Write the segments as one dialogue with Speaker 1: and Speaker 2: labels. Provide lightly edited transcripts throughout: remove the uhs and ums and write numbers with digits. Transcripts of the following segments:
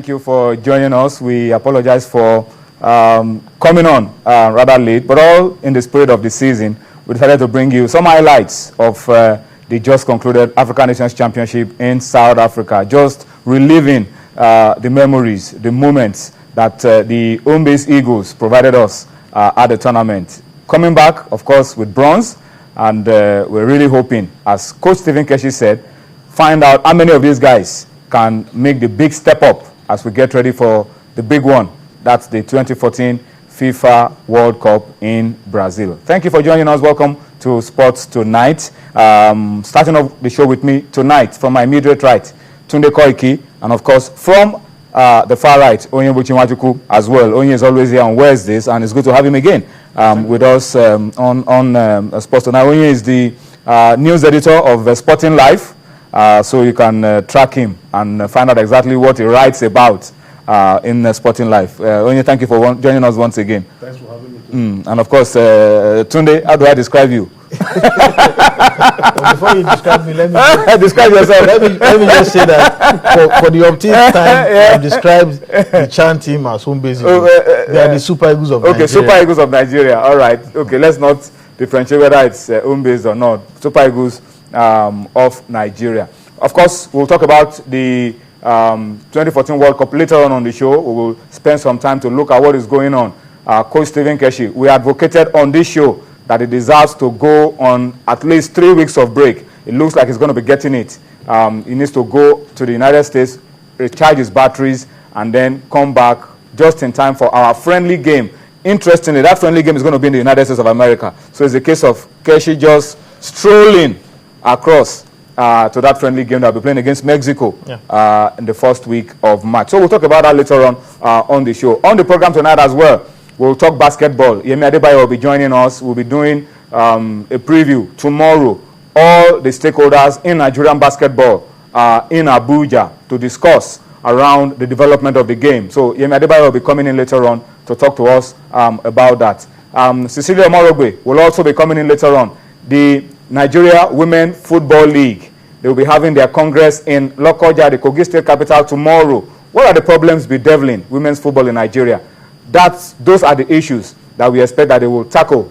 Speaker 1: Thank you for joining us. We apologize for coming on rather late, but all in the spirit of the season, we decided to bring you some highlights of the just concluded African Nations Championship in South Africa, just reliving the memories, the moments that the home-based Eagles provided us at the tournament. Coming back, of course, with bronze, and we're really hoping, as Coach Stephen Keshi said, find out how many of these guys can make the big step up as we get ready for the big one. That's the 2014 FIFA World Cup in Brazil. Thank you for joining us. Welcome to Sports Tonight. Starting off the show with me tonight, from my immediate right, Tunde Koiki, and of course from the far right, Onye Buchimachuku as well. Onye is always here on Wednesdays, and it's good to have him again with us on Sports Tonight. Onye is the news editor of Sporting Life. So you can track him and find out exactly what he writes about in Sporting Life. Onye, thank you for joining us once again.
Speaker 2: Thanks for having me.
Speaker 1: And of course, Tunde, how do I describe you?
Speaker 2: Well, before you describe me, let me
Speaker 1: describe yourself.
Speaker 2: Let me just say that for the umpteenth time, I've described the Chan team as home base. They are the Super Eagles of Nigeria.
Speaker 1: Okay, Super Eagles of Nigeria. All right. Okay, let's not differentiate whether it's home base or not. Super Eagles of Nigeria. Of course, we'll talk about the 2014 World Cup later on the show. We will spend some time to look at what is going on. Coach Stephen Keshi, we advocated on this show that he deserves to go on at least 3 weeks of break. It looks like he's going to be getting it. He needs to go to the United States, recharge his batteries, and then come back just in time for our friendly game. Interestingly, that friendly game is going to be in the United States of America. So it's a case of Keshi just strolling across to that friendly game that will be playing against Mexico in the first week of March. So we'll talk about that later on the show. On the program tonight as well, we'll talk basketball. Yemi Adebayo will be joining us. We'll be doing a preview tomorrow. All the stakeholders in Nigerian basketball in Abuja to discuss around the development of the game. So Yemi Adebayo will be coming in later on to talk to us about that. Cecilia Morogwe will also be coming in later on. The Nigeria Women Football League, they will be having their congress in Lokoja, the Kogi State capital, tomorrow. What are the problems bedeviling women's football in Nigeria? Those are the issues that we expect that they will tackle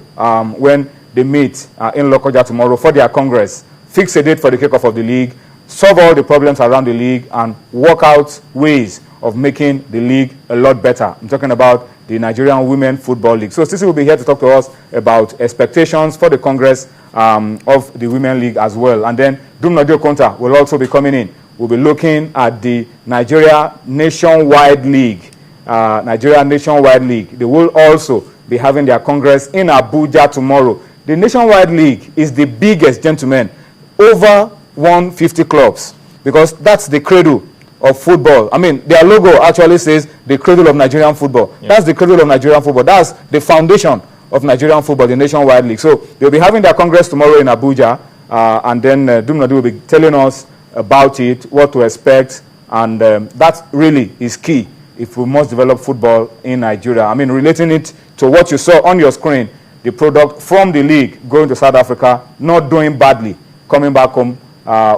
Speaker 1: when they meet in Lokoja tomorrow for their congress. Fix a date for the kickoff of the league, solve all the problems around the league, and work out ways of making the league a lot better. I'm talking about the Nigerian Women Football League. So Sisi will be here to talk to us about expectations for the congress of the Women League as well. And then Dumnadio Konta will also be coming in. We'll be looking at the Nigeria Nationwide League. Nigeria Nationwide League. They will also be having their congress in Abuja tomorrow. The Nationwide League is the biggest, gentlemen, over 150 clubs, because that's the cradle of football. I mean, their logo actually says the cradle of Nigerian football. Yeah. That's the cradle of Nigerian football. That's the foundation of Nigerian football, the Nationwide League. So they'll be having their congress tomorrow in Abuja, and then Dumnadu will be telling us about it, what to expect, and that really is key if we must develop football in Nigeria. I mean, relating it to what you saw on your screen, the product from the league going to South Africa, not doing badly, coming back home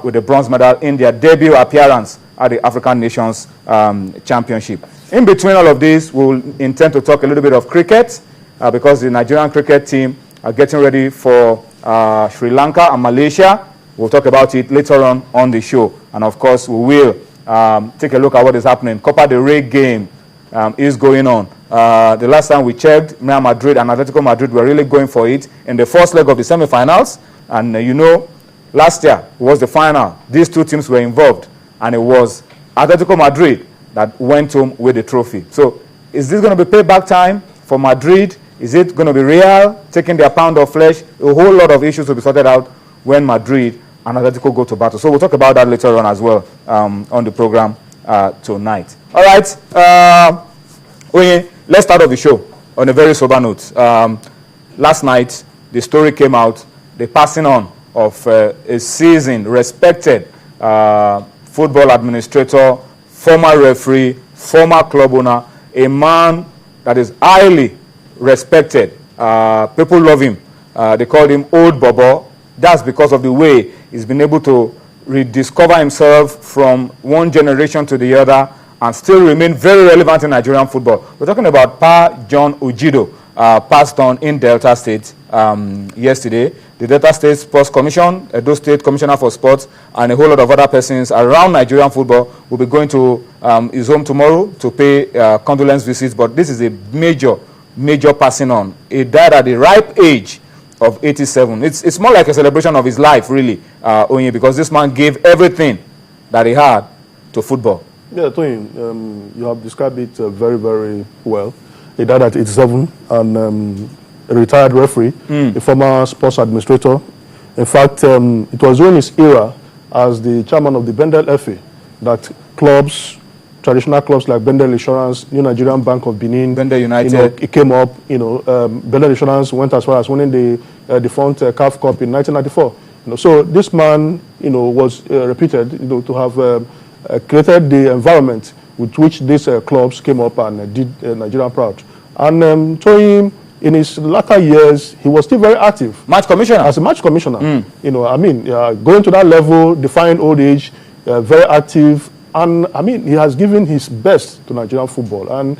Speaker 1: with a bronze medal in their debut appearance at the African Nations Championship. In between all of this, we'll intend to talk a little bit of cricket, because the Nigerian cricket team are getting ready for Sri Lanka and Malaysia. We'll talk about it later on the show. And of course, we will take a look at what is happening. Copa del Rey game is going on. The last time we checked, Real Madrid and Atletico Madrid were really going for it in the first leg of the semi-finals. And you know, last year was the final. These two teams were involved, and it was Atletico Madrid that went home with the trophy. So is this going to be payback time for Madrid? Is it going to be Real taking their pound of flesh? A whole lot of issues will be sorted out when Madrid and Atletico go to battle. So we'll talk about that later on as well on the program tonight. All right. Let's start off the show on a very sober note. Last night, the story came out, the passing on of a seasoned, respected football administrator, former referee, former club owner, a man that is highly respected. People love him. They called him Old Bobo. That's because of the way he's been able to rediscover himself from one generation to the other and still remain very relevant in Nigerian football. We're talking about Pa Ojido, passed on in Delta State yesterday. The Delta State Sports Commission, Edo State Commissioner for Sports, and a whole lot of other persons around Nigerian football will be going to his home tomorrow to pay condolence visits. But this is a major passing on. He died at the ripe age of 87. It's more like a celebration of his life, really, Onye, because this man gave everything that he had to football.
Speaker 3: Yeah, Tony, you have described it very, very well. He died at 87 and a retired referee, a former sports administrator. In fact, it was during his era as the chairman of the Bendel FA that clubs, traditional clubs like Bendel Insurance, New Nigerian Bank of Benin,
Speaker 1: Bendel United,
Speaker 3: it came up. Bendel Insurance went as far as winning the defunct CAF Cup in 1994. So this man, was reputed, to have created the environment with which these clubs came up and did Nigeria proud. And Toyin, in his latter years, he was still very active.
Speaker 1: Match commissioner.
Speaker 3: As a match commissioner. Going to that level, defying old age, very active. And, he has given his best to Nigerian football. And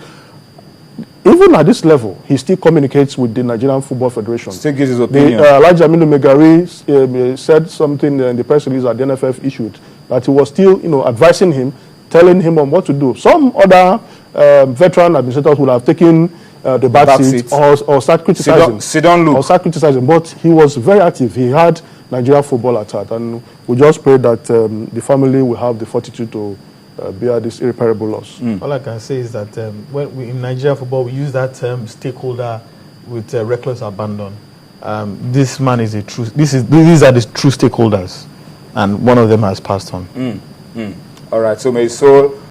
Speaker 3: even at this level, he still communicates with the Nigerian Football Federation.
Speaker 1: Still gives his opinion.
Speaker 3: Elijah Aminu Megari said something in the press release that the NFF issued, that he was still, advising him, telling him on what to do. Some other veteran administrators would have taken the back seat or start criticizing. Or start criticizing. But he was very active. He had Nigeria football at heart. And we just pray that the family will have the fortitude to bear this irreparable loss.
Speaker 2: All I can say is that in Nigeria football, we use that term stakeholder with reckless abandon. This man is a true. These are the true stakeholders, and one of them has passed on.
Speaker 1: All right. So may his soul